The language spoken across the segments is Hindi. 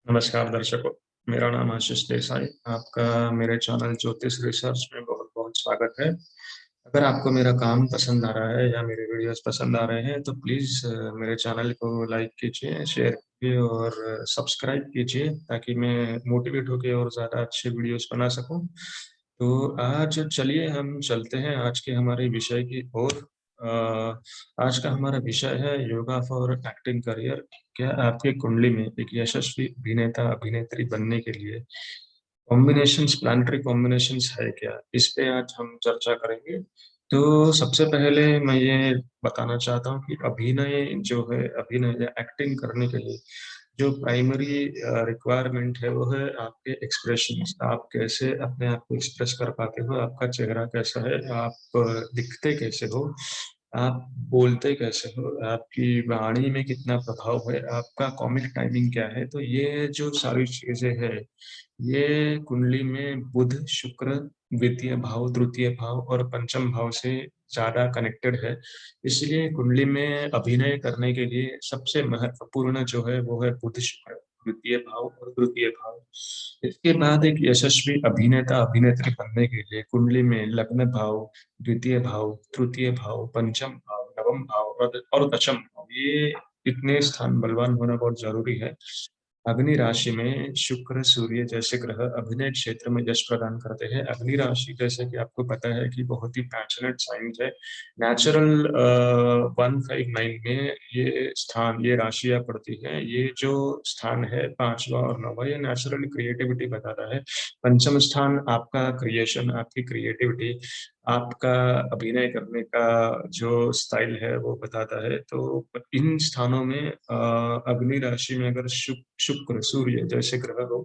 नमस्कार दर्शकों, मेरा नाम आशीष देसाई। आपका मेरे चैनल ज्योतिष रिसर्च में बहुत-बहुत स्वागत है। अगर आपको मेरा काम पसंद आ रहा है या मेरे वीडियोज़ पसंद आ रहे हैं, तो प्लीज़ मेरे चैनल को लाइक कीजिए, शेयर कीजिए और सब्सक्राइब कीजिए ताकि मैं मोटिवेट होके और ज़्यादा अच्छे वीडियोज़ बना सकूँ। तो आज चलिए हम चलते हैं आज के हमारे विषय की ओर। अ, आज का हमारा विषय है योगा फॉर एक्टिंग करियर। क्या आपकी कुंडली में एक यशस्वी अभिनेता अभिनेत्री बनने के लिए कॉम्बिनेशंस प्लानिटरी कॉम्बिनेशंस है क्या? इस पे आज हम चर्चा करेंगे। तो सबसे पहले मैं ये बताना चाहता हूँ कि अभिनय जो है अभिनय या एक्टिंग करने के लिए जो प्राइमरी रिक्वायरमेंट है वो है आपके एक्सप्रेशंस। आप कैसे अपने आप को एक्सप्रेस कर पाते हो, आपका चेहरा कैसा है, आप दिखते कैसे हो, आप बोलते कैसे हो, आपकी वाणी में कितना प्रभाव है, आपका कॉमिक टाइमिंग क्या है। तो ये जो सारी चीज़ें हैं, ये कुंडली में बुध, शुक्र, द्वितीय भाव, तृतीय भाव और पंचम भाव से ज़्यादा कनेक्टेड है। इसलिए कुंडली में अभिनय करने के लिए सबसे महत्वपूर्ण जो है वो है बुध, शुक्र, द्वितीय भाव और तृतीय भाव। इसके बाद एक यशस्वी अभिनेता अभिनेत्री बनने के लिए कुंडली में लग्न भाव, द्वितीय भाव, तृतीय भाव, पंचम भाव, नवम भाव और दशम भाव, ये इतने स्थान बलवान होना बहुत ज़रूरी है। अग्नि राशि में शुक्र, सूर्य जैसे ग्रह अभिनय क्षेत्र में यश प्रदान करते हैं। अग्नि राशि जैसे कि आपको पता है कि बहुत ही पैशनेट साइन्स है। नेचुरल 159 में ये स्थान, ये राशियाँ पड़ती हैं। ये जो स्थान है 5वाँ और 9वाँ, ये नेचुरल क्रिएटिविटी बताता है। पंचम स्थान आपका क्रिएशन, आपकी क्रिएटिविटी, आपका अभिनय करने का जो स्टाइल है वो बताता है। तो इन स्थानों में अग्नि राशि में अगर शुक्र, सूर्य जैसे ग्रह हो,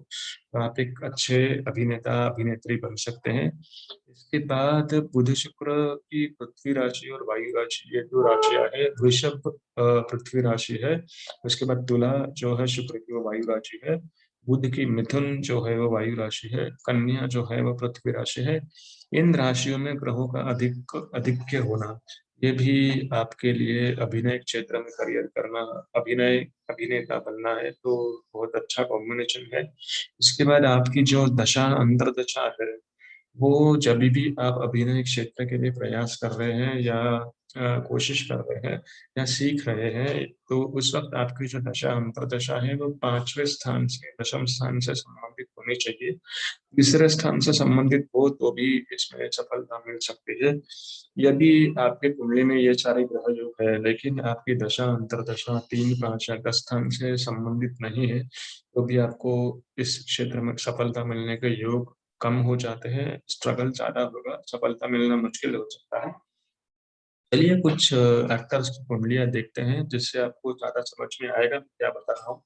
तो आप एक अच्छे अभिनेता, अभिनेत्री बन सकते हैं। इसके बाद बुध, शुक्र की पृथ्वी राशि और वायु राशि, ये 2 राशियाँ हैं। वृषभ पृथ्वी राशि है, उसके बाद तुला जो है शुक्र की वो वायु राशि है। बुध की मिथुन जो है वो वायु राशि है, कन्या जो है वो पृथ्वी राशि है। इन राशियों में ग्रहों का आधिक्य होना, ये भी आपके लिए अभिनय क्षेत्र में करियर करना, अभिनय अभिनेता बनना है तो बहुत अच्छा कॉम्बिनेशन है। इसके बाद आपकी जो दशा अंतर्दशा है, वो जभी भी आप अभिनय क्षेत्र के लिए प्रयास कर रहे हैं या कोशिश कर रहे हैं या सीख रहे हैं, तो उस वक़्त आपकी जो दशा अंतर्दशा है वो 5वें स्थान से दशम स्थान से संबंधित होनी चाहिए। तीसरे स्थान से संबंधित हो तो भी इसमें सफलता मिल सकती है। यदि आपके कुंडली में ये सारे ग्रह योग है, लेकिन आपकी दशा अंतर्दशा 3, 5 या 10 स्थान से संबंधित नहीं है, तो भी आपको इस क्षेत्र में सफलता मिलने के योग कम हो जाते हैं, स्ट्रगल ज़्यादा होगा, सफलता मिलना मुश्किल हो सकता है। चलिए कुछ एक्टर्स की कुंडलियाँ देखते हैं, जिससे आपको ज़्यादा समझ में आएगा मैं क्या बता रहा हूँ।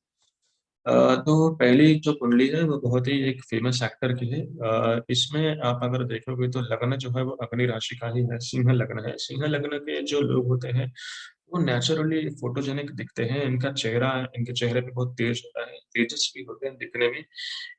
तो पहली जो कुंडली है वो बहुत ही एक फेमस एक्टर की है। इसमें आप अगर देखोगे तो लग्न जो है वो अग्नि राशि का ही है, सिंह लग्न है। सिंह लग्न के जो लोग होते हैं, वो नेचुरली फोटोजेनिक दिखते हैं। इनका चेहरा, इनके चेहरे पे बहुत तेज होता है, तेजस्वी होते हैं दिखने में।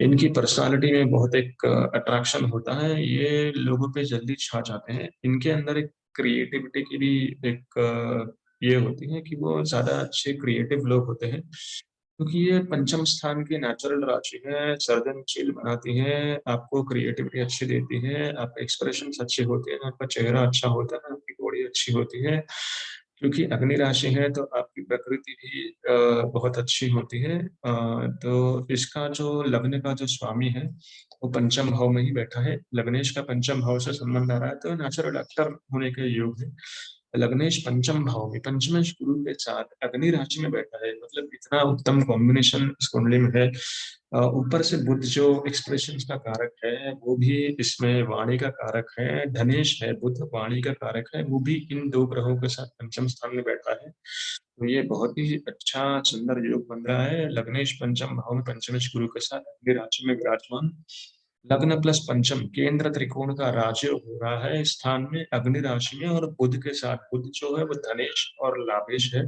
इनकी पर्सनैलिटी में बहुत एक अट्रैक्शन होता है, ये लोगों पे जल्दी छा जाते हैं। इनके अंदर एक क्रिएटिविटी की भी एक ये होती है कि वो ज़्यादा अच्छे क्रिएटिव लोग होते हैं, क्योंकि ये पंचम स्थान की नेचुरल राशि है, सर्जनशील बनाती है, आपको क्रिएटिविटी अच्छी देती है, आपके एक्सप्रेशंस अच्छे होते हैं, आपका चेहरा अच्छा होता है, आपकी बॉडी अच्छी होती है। क्योंकि अग्नि राशि है तो आपकी प्रकृति भी बहुत अच्छी होती है। तो इसका जो लग्न का जो स्वामी है, वो पंचम भाव में ही बैठा है। लग्नेश का पंचम भाव से संबंध आ रहा है, तो नेचुरल एक्टर होने के योग है। लग्नेश पंचम भाव में पंचमेश गुरु के साथ अग्नि राशि में बैठा है, मतलब इतना उत्तम कॉम्बिनेशन इस कुंडली में है। ऊपर से बुध जो एक्सप्रेशंस का कारक है, वो भी इसमें वाणी का कारक है। धनेश है, बुध वाणी का कारक है, वो भी इन 2 ग्रहों के साथ पंचम स्थान में बैठा है। तो ये बहुत ही अच्छा सुंदर योग बन रहा है। लग्नेश पंचम भाव में पंचमेश गुरु के साथ अग्नि राशि में विराजमान। लग्न प्लस पंचम केंद्र त्रिकोण का राजयोग हो रहा है इस स्थान में अग्नि राशि में, और बुध के साथ। बुध जो है वो धनेश और लाभेश है,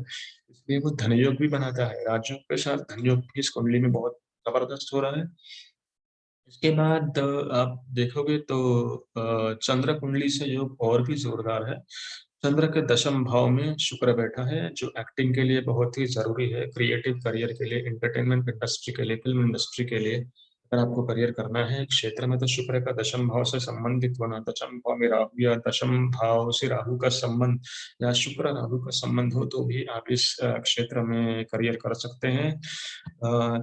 इसलिए वो धनयोग भी बनाता है। राजयोग के साथ धनयोग भी इस कुंडली में बहुत जबरदस्त हो रहा है। इसके बाद आप देखोगे तो चंद्र कुंडली से योग और भी जोरदार है। चंद्र के दशम भाव में शुक्र बैठा है, जो एक्टिंग के लिए बहुत ही ज़रूरी है, क्रिएटिव करियर के लिए, एंटरटेनमेंट इंडस्ट्री के लिए, फ़िल्म इंडस्ट्री के लिए। अगर आपको करियर करना है एक क्षेत्र में, तो शुक्र का दशम भाव से संबंधित होना, दशम भाव में राहु या दशम भाव से राहु का संबंध या शुक्र राहु का संबंध हो, तो भी आप इस क्षेत्र में करियर कर सकते हैं।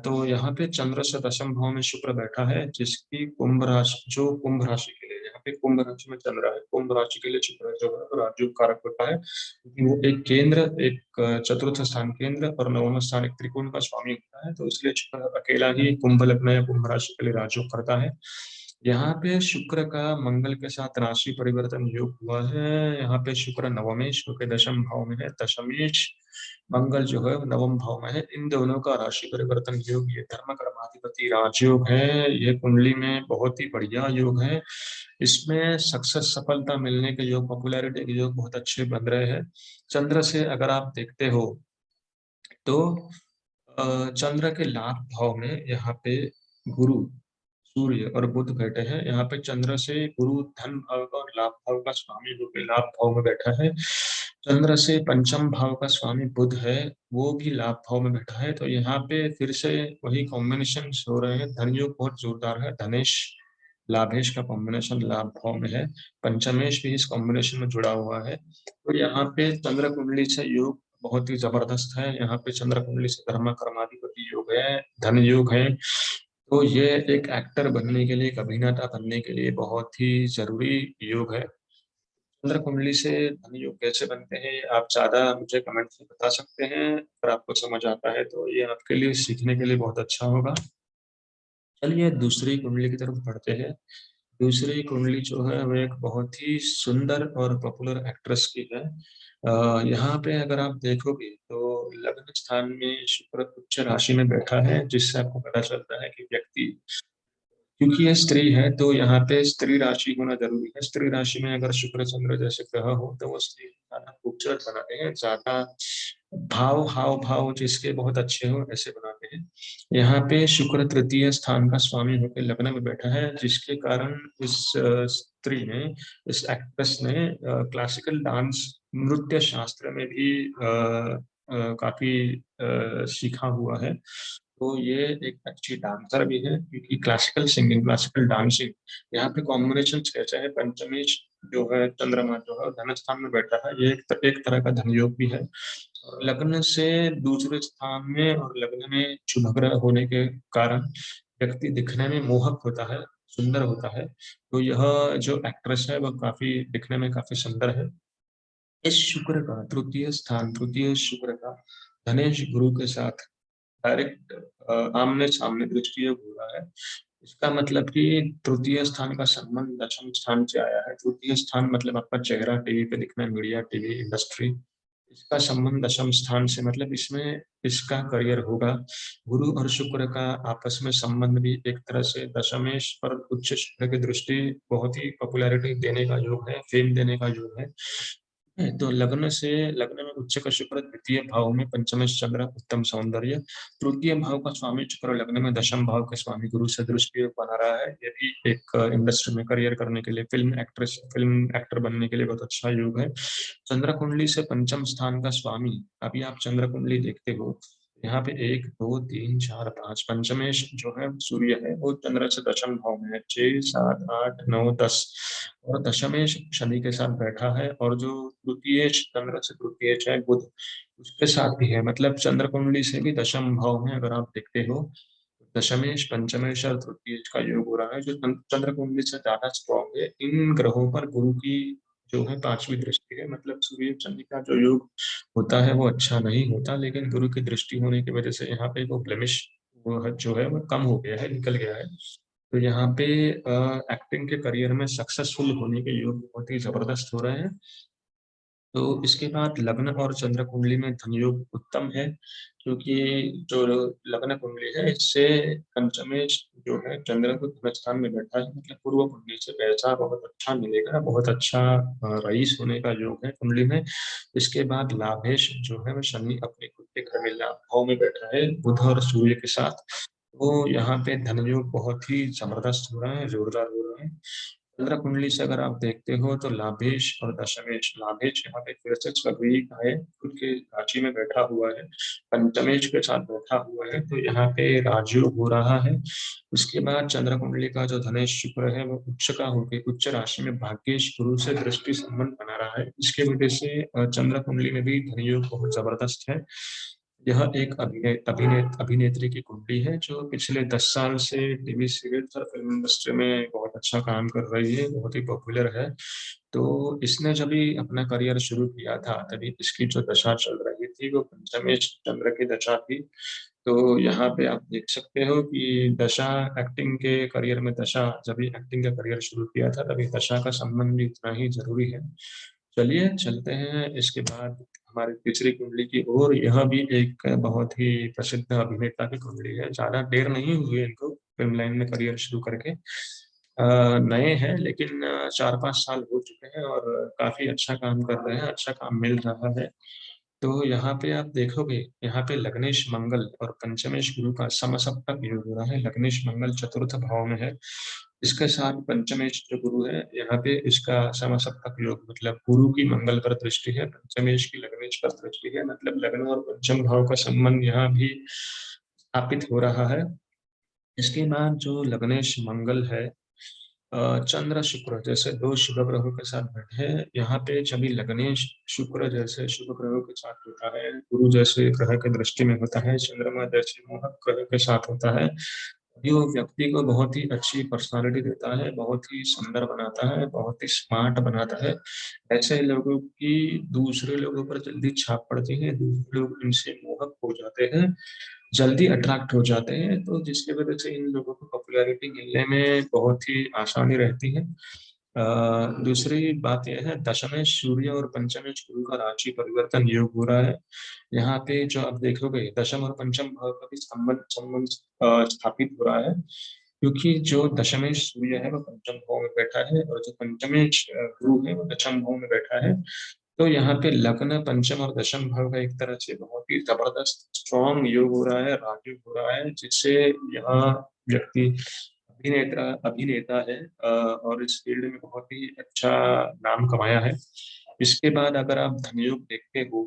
तो यहाँ पे चंद्र से दशम भाव में शुक्र बैठा है, जिसकी कुंभ राशि के लिए, यहाँ पे कुंभ राशि में चल रहा है, कुंभ राशि के लिए शुक्र जो है वो राजयोग कारक होता है, क्योंकि वो एक केंद्र, एक चतुर्थ स्थान केंद्र और नवम स्थान एक त्रिकोण का स्वामी होता है, तो इसलिए शुक्र अकेला ही कुंभ लग्न या कुंभ राशि के लिए राजयोग करता है। यहाँ पे शुक्र का मंगल के साथ राशि परिवर्तन योग हुआ है। यहाँ पे शुक्र नवमेश होकर दशम भाव में है, दशमेश मंगल जो है वो नवम भाव में है। इन दोनों का राशि परिवर्तन योग, ये धर्म कर्माधिपति राजयोग है। ये कुंडली में बहुत ही बढ़िया योग है। इसमें सक्सेस, सफलता मिलने के योग, पॉपुलैरिटी के योग बहुत अच्छे बन रहे हैं। चंद्र से अगर आप देखते हो तो चंद्र के लाभ भाव में यहाँ पे गुरु, सूर्य और बुध बैठे हैं। यहाँ पे चंद्र से गुरु धन भाव का और लाभ भाव का स्वामी होकर लाभ भाव में बैठा है। चंद्र से पंचम भाव का स्वामी बुध है, वो भी लाभ भाव में बैठा है। तो यहाँ पे फिर से वही कॉम्बिनेशन हो रहे हैं। धन योग बहुत जोरदार है, धनेश लाभेश का कॉम्बिनेशन लाभ भाव में है, पंचमेश भी इस कॉम्बिनेशन में जुड़ा हुआ है। तो यहाँ पे चंद्र कुंडली से योग बहुत ही जबरदस्त है। यहाँ पे चंद्र कुंडली से धर्म कर्माधिपति योग है, धन योग है। तो ये एक एक्टर बनने के लिए, एक अभिनेता बनने के लिए बहुत ही जरूरी योग है। चंद्र कुंडली से धन योग कैसे बनते हैं, आप ज्यादा मुझे कमेंट में बता सकते हैं। अगर आपको समझ आता है तो ये आपके लिए सीखने के लिए बहुत अच्छा होगा। चलिए दूसरी कुंडली की तरफ बढ़ते हैं। दूसरी कुंडली जो है वो एक बहुत ही सुंदर और पॉपुलर एक्ट्रेस की है। यहाँ पे अगर आप देखोगे तो लग्न स्थान में शुक्र उच्च राशि में बैठा है, जिससे आपको पता चलता है कि व्यक्ति, क्योंकि ये स्त्री है तो यहाँ पे स्त्री राशि होना जरूरी है। स्त्री राशि में अगर शुक्र चंद्र जैसे ग्रह हो तो वो स्त्री को ज्यादा खूबसूरत बनाते हैं, ज्यादा भाव हाव भाव जिसके बहुत अच्छे हो ऐसे बनाते हैं। यहाँ पे शुक्र तृतीय स्थान का स्वामी होकर लग्न में बैठा है, जिसके कारण इस स्त्री ने, इस एक्ट्रेस ने क्लासिकल डांस, नृत्य शास्त्र में भी काफी सीखा हुआ है। तो ये एक अच्छी डांसर भी है, क्योंकि क्लासिकल सिंगिंग, क्लासिकल डांसिंग, यहाँ पे कॉम्बिनेशन कैसे है, पंचमेश जो है चंद्रमा जो है धन स्थान में बैठा है, ये एक तरह का धन योग भी है। और लग्न से दूसरे स्थान में और लग्न में शुभ ग्रह होने के कारण व्यक्ति दिखने में मोहक होता है, सुंदर होता है। तो यह जो एक्ट्रेस है वह काफी दिखने में काफी सुंदर है। इस शुक्र का तृतीय स्थान, तृतीय शुक्र का धनेश गुरु के साथ डायरेक्ट आमने सामने दृष्टि योग हो रहा है। इसका मतलब कि तृतीय स्थान का संबंध दशम स्थान से आया है। तृतीय स्थान मतलब आपका चेहरा, टीवी पे दिखना, मीडिया, टीवी इंडस्ट्री, इसका संबंध दशम स्थान से, मतलब इसमें इसका करियर होगा। गुरु और शुक्र का आपस में संबंध भी एक तरह से दशमेश पर उच्च शुक्र की दृष्टि बहुत ही पॉपुलैरिटी देने का योग है, फेम देने का योग है। तो लग्न में उच्च का शुक्र, द्वितीय भाव में पंचमेश चंद्र, उत्तम सौंदर्य। तृतीय भाव का स्वामी शुक्र लग्न में दशम भाव के स्वामी गुरु से दृष्टि योग बना रहा है। ये भी एक इंडस्ट्री में करियर करने के लिए, फिल्म एक्टर बनने के लिए बहुत अच्छा योग है। चंद्र कुंडली से पंचम स्थान का स्वामी, अभी आप चंद्र कुंडली देखते हो, यहाँ पे एक दो तीन चार पांच, पंचमेश जो है सूर्य है, वो चंद्र से दशम भाव में है, 6 7 8 9 10, और दशमेश शनि के साथ बैठा है। और जो तृतीय चंद्र से तृतीय है बुध, उसके साथ भी है। मतलब चंद्र कुंडली से भी दशम भाव में अगर आप देखते हो, दशमेश, पंचमेश और तृतीय का योग हो रहा है, जो चंद्र कुंडली से ज्यादा स्ट्रॉन्ग है। इन ग्रहों पर गुरु की जो है पांचवी दृष्टि है, मतलब सूर्य शनि का जो योग होता है वो अच्छा नहीं होता, लेकिन गुरु की दृष्टि होने की वजह से यहाँ पे वो ब्लेमिश, जो है वो कम हो गया है, निकल गया है। तो यहाँ पे एक्टिंग के करियर में सक्सेसफुल होने के योग बहुत ही जबरदस्त हो रहे हैं। तो इसके बाद लग्न और चंद्र कुंडली में धन योग उत्तम है, क्योंकि जो लग्न कुंडली है इससे पंचमेश जो है चंद्र को धन स्थान में बैठा है, मतलब पूर्व कुंडली से पैसा बहुत अच्छा मिलेगा, बहुत अच्छा रईस होने का योग है कुंडली में। इसके बाद लाभेश जो है वो शनि अपने खुद के घर में लाभ भाव में बैठा है, बुध और सूर्य के साथ। तो यहाँ पे धन योग बहुत ही जबरदस्त हो रहा है, जोरदार हो रहा है। चंद्र कुंडली से अगर आप देखते हो तो लाभेश और दशमेश, लाभेश यहाँ पे फिर से छवि का है, खुद के राशि में बैठा हुआ है, पंचमेश के साथ बैठा हुआ है, तो यहाँ पे राजयोग हो रहा है। उसके बाद चंद्र कुंडली का जो धनेश शुक्र है वो उच्च का होकर उच्च राशि में भाग्येश गुरु से दृष्टि संबंध बना रहा है। इसके वजह से चंद्र कुंडली में भी धनयोग बहुत जबरदस्त है। यह एक अभिनेत्री की कुंडली है जो पिछले 10 साल से टीवी सीरियल और फिल्म इंडस्ट्री में बहुत अच्छा काम कर रही है, बहुत ही पॉपुलर है। तो इसने जब भी अपना करियर शुरू किया था तभी इसकी जो दशा चल रही थी वो पंचमेश चंद्र की दशा थी। तो यहाँ पे आप देख सकते हो कि दशा, एक्टिंग के करियर में दशा, जब भी एक्टिंग का करियर शुरू किया था तभी दशा का संबंध भी इतना ही जरूरी है। चलिए चलते हैं इसके बाद हमारी तीसरी कुंडली की ओर। यह भी एक बहुत ही प्रसिद्ध अभिनेता की कुंडली है। ज्यादा देर नहीं हुई इनको फिल्म लाइन में करियर शुरू करके, नए हैं लेकिन 4-5 साल हो चुके हैं और काफी अच्छा काम कर रहे हैं, अच्छा काम मिल रहा है। तो यहाँ पे आप देखोगे, यहाँ पे लग्नेश मंगल और पंचमेश गुरु का समसप्तक योग हो रहा है। लग्नेश मंगल चतुर्थ भाव में है, इसके साथ पंचमेश जो गुरु है यहाँ पे इसका समसप्तक योग, मतलब गुरु की मंगल पर दृष्टि है, पंचमेश की लग्नेश पर दृष्टि है, मतलब लग्न और पंचम भाव का संबंध यहाँ भी स्थापित हो रहा है। इसके बाद जो लग्नेश मंगल है, चंद्र शुक्र जैसे दो शुभ ग्रहों के साथ बैठे हैं, यहाँ पे जब लग्नेश शुक्र जैसे शुभ ग्रहों के साथ होता है, गुरु जैसे ग्रह के दृष्टि में होता है, चंद्रमा जैसे मोहक ग्रह के साथ होता है, ये वो व्यक्ति को बहुत ही अच्छी पर्सनालिटी देता है, बहुत ही सुंदर बनाता है, बहुत ही स्मार्ट बनाता है। ऐसे लोगों की दूसरे लोगों पर जल्दी छाप पड़ती है, दूसरे लोग इनसे मोहक हो जाते हैं, जल्दी अट्रैक्ट हो जाते हैं, तो जिसकी वजह से इन लोगों को पॉपुलैरिटी मिलने में बहुत ही आसानी रहती है। दूसरी बात यह है, दशमें सूर्य और पंचमें गुरु का राशि परिवर्तन योग हो रहा है। यहाँ पे जो आप देखोगे दशम और पंचम भाव का भी संबंध संबंध स्थापित हो रहा है, क्योंकि जो दशमेश सूर्य है वो पंचम भाव में बैठा है और जो पंचमेश गुरु है वो दशम भाव में बैठा है। तो यहाँ पे लग्न, पंचम और दशम भाव का एक तरह से बहुत ही जबरदस्त स्ट्रॉन्ग योग हो रहा है, राजयोग हो रहा है, जिससे यहाँ व्यक्ति अभिनेता अभिनेता है और इस फील्ड में बहुत ही अच्छा नाम कमाया है। इसके बाद अगर आप धनयोग देखते हो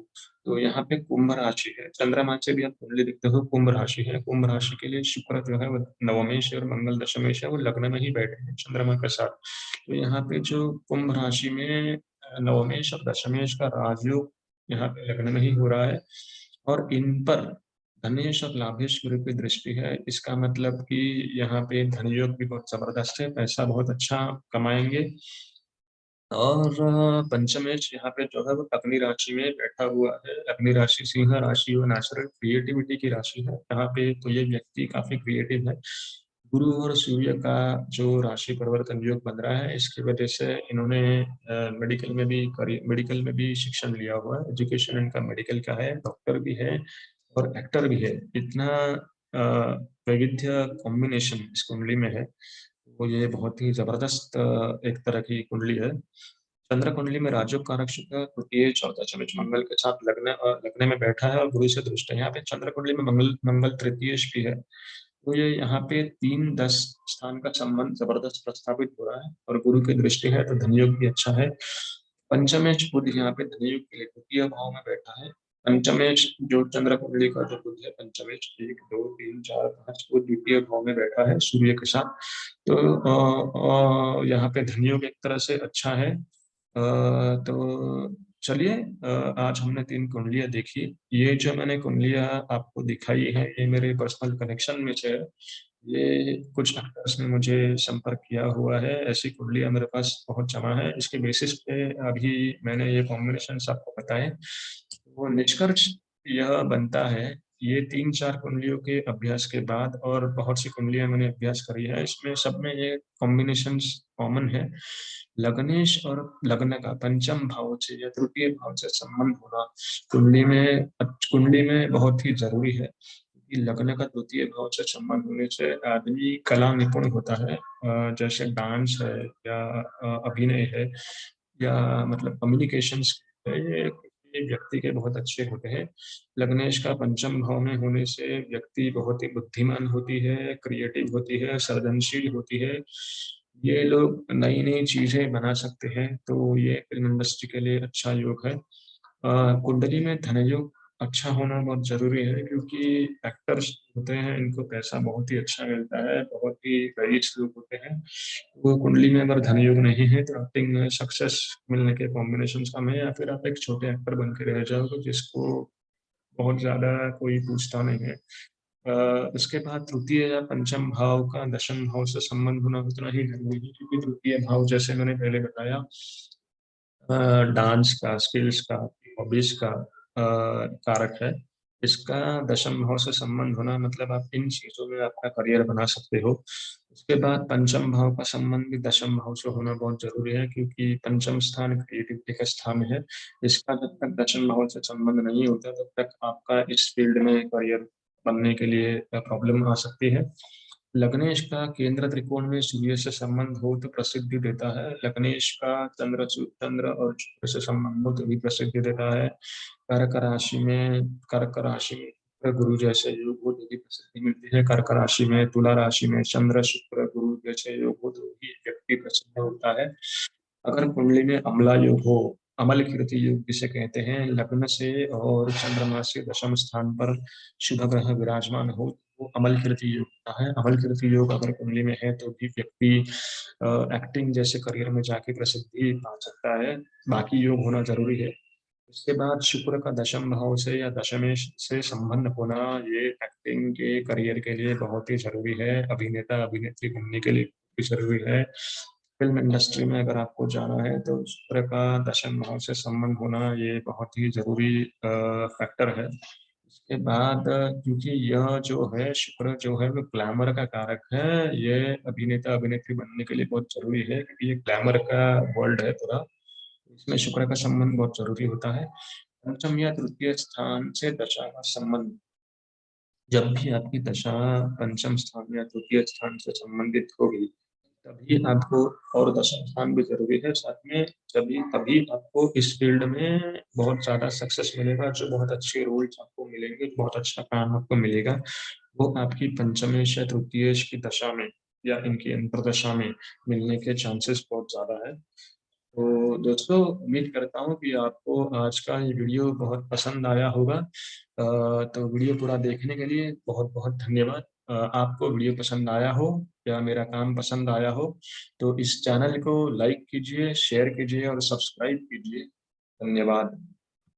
तो यहाँ पे कुंभ राशि है, चंद्रमा से भी आप कुंडली देखते हो, कुंभ राशि है। कुंभ राशि के लिए शुक्र जो है वो नवमेश और मंगल दशमेश है, वो लग्न में ही बैठे हैं चंद्रमा के साथ। तो यहाँ पे जो कुंभ राशि में नवमेश और दशमेश का राजयोग यहाँ पे लग्न में ही हो रहा है और इन पर धनेश और लाभेश गुरु की दृष्टि है। इसका मतलब कि यहाँ पे धनयोग भी बहुत जबरदस्त है, पैसा बहुत अच्छा कमाएंगे। और पंचमेश यहाँ पे जो है वो अग्नि राशि में बैठा हुआ है। अग्नि राशि सिंह राशि और नेचुरल क्रिएटिविटी की राशि है यहाँ पे, तो ये व्यक्ति काफी क्रिएटिव है। गुरु और सूर्य का जो राशि परिवर्तन योग बन रहा है, इसकी वजह से इन्होंने मेडिकल में भी शिक्षण लिया हुआ है, एजुकेशन इनका मेडिकल का है, डॉक्टर भी है और एक्टर भी है। इतना वैविध्य कॉम्बिनेशन इस कुंडली में है, तो ये बहुत ही जबरदस्त एक तरह की कुंडली है। चंद्र कुंडली में राजयोग कारक शुक्र तृतीय चौथा चमित मंगल के साथ लग्न में बैठा है और गुरु से दृष्ट है। यहाँ पे चंद्र कुंडली में मंगल मंगल तृतीयेश भी है, तो ये यहाँ पे 3-10 स्थान का संबंध जबरदस्त प्रस्थापित हो रहा है और गुरु की दृष्टि है तो धनयोग भी अच्छा है। पंचमेश बुध यहाँ पे धनयोग के लिए द्वितीय भाव में बैठा है। पंचमेश जो चंद्र कुंडली का जो बुध है, पंचमेश 1 2 3 4 5 वो द्वितीय भाव में बैठा है सूर्य के साथ। तो यहाँ पे धनयोग एक तरह से अच्छा है। तो चलिए, आज हमने 3 कुंडलियां देखी। ये जो मैंने कुंडलियां आपको दिखाई है ये मेरे पर्सनल कनेक्शन में से है। ये कुछ एक्टर्स ने मुझे संपर्क किया हुआ है, ऐसी कुंडलियां मेरे पास बहुत जमा है, इसके बेसिस पे अभी मैंने ये कॉम्बिनेशन आपको बताए। वो निष्कर्ष यह बनता है, ये 3-4 कुंडलियों के अभ्यास के बाद और बहुत सी कुंडलियां मैंने अभ्यास करी है, इसमें सब में ये कॉम्बिनेशन कॉमन है। लग्नेश और लग्न का पंचम भाव से या तृतीय भाव से संबंध होना कुंडली में बहुत ही जरूरी है, क्योंकि लग्न का द्वितीय भाव से संबंध होने से आदमी कला निपुण होता है, जैसे डांस है या अभिनय है या मतलब कम्युनिकेशंस है, ये व्यक्ति के बहुत अच्छे होते हैं। लग्नेश का पंचम भाव में होने से व्यक्ति बहुत ही बुद्धिमान होती है, क्रिएटिव होती है, सर्जनशील होती है, ये लोग नई-नई चीज़ें बना सकते हैं, तो ये फ़िल्म इंडस्ट्री के लिए अच्छा योग है। कुंडली में धनयोग अच्छा होना बहुत ज़रूरी है क्योंकि एक्टर्स होते हैं, इनको पैसा बहुत ही अच्छा मिलता है, बहुत ही रईस लोग होते हैं। वो कुंडली में अगर धनयोग नहीं है, तो एक्टिंग में सक्सेस मिलने के कॉम्बिनेशंस कम है या फिर आप एक छोटे एक्टर बन के रह जाओगे, जिसको बहुत ज़्यादा कोई पूछता नहीं है। इसके बाद तृतीय या पंचम भाव का दशम भाव से संबंध होना उतना ही ज़रूरी है क्योंकि तृतीय भाव जैसे मैंने पहले बताया डांस का, स्किल्स का, हॉबीज़ का कारक है। इसका दशम भाव से संबंध होना मतलब आप इन चीज़ों में आपका करियर बना सकते हो। उसके बाद पंचम भाव का संबंध भी दशम भाव से होना बहुत ज़रूरी है क्योंकि पंचम स्थान क्रिएटिविटी का स्थान है। इसका जब तक दशम भाव से संबंध नहीं होता, तब तक आपका इस फ़ील्ड में करियर बनने के लिए प्रॉब्लम आ सकती है। लग्नेश का केंद्र त्रिकोण में सूर्य से संबंध हो तो प्रसिद्धि देता है। लग्नेश का चंद्र और शुक्र से संबंध हो तो भी प्रसिद्धि देता है। कर्क राशि में गुरु जैसे योग हो तो भी प्रसिद्धि मिलती है। कर्क राशि में, तुला राशि में चंद्र, शुक्र, गुरु जैसे योग हो तो भी व्यक्ति प्रसिद्ध होता है। अगर कुंडली में अम्ला योग हो, अमल कीर्ति योग जिसे कहते हैं, लग्न से और चंद्रमा से दशम स्थान पर शुभ ग्रह विराजमान हो, वो अमल कीर्ति योग होता है। अमल कीर्ति योग अगर कुंडली में है तो भी व्यक्ति एक्टिंग जैसे करियर में जाके प्रसिद्धि पा सकता है। बाकी योग होना ज़रूरी है। उसके बाद शुक्र का दशम भाव से या दशमेश से संबंध होना, ये एक्टिंग के करियर के लिए बहुत ही ज़रूरी है। अभिनेता-अभिनेत्री बनने के लिए भी ज़रूरी है। फ़िल्म इंडस्ट्री में अगर आपको जाना है तो शुक्र का दशम भाव से संबंध होना ये बहुत ही ज़रूरी फैक्टर है। उसके बाद क्योंकि यह जो है शुक्र जो है वो ग्लैमर का कारक है, ये अभिनेता-अभिनेत्री बनने के लिए बहुत ज़रूरी है क्योंकि ये ग्लैमर का वर्ल्ड है पूरा। इसमें शुक्र का संबंध बहुत ज़रूरी होता है। पंचम या तृतीय स्थान से दशा का संबंध, जब भी आपकी दशा पंचम स्थान या तृतीय स्थान से संबंधित होगी, तभी आपको और दशम स्थान भी ज़रूरी है साथ में, तभी तभी आपको इस फ़ील्ड में बहुत ज़्यादा सक्सेस मिलेगा, जो बहुत अच्छे रोल्स आपको मिलेंगे, बहुत अच्छा काम आपको मिलेगा, वो आपकी पंचमेश या तृतीयेश की दशा में या इनकी अंतर्दशा में मिलने के चांसेस बहुत ज़्यादा है। तो दोस्तों उम्मीद करता हूँ कि आपको आज का ये वीडियो बहुत पसंद आया होगा। तो वीडियो पूरा देखने के लिए बहुत-बहुत धन्यवाद। आपको वीडियो पसंद आया हो या मेरा काम पसंद आया हो, तो इस चैनल को लाइक कीजिए, शेयर कीजिए और सब्सक्राइब कीजिए। धन्यवाद।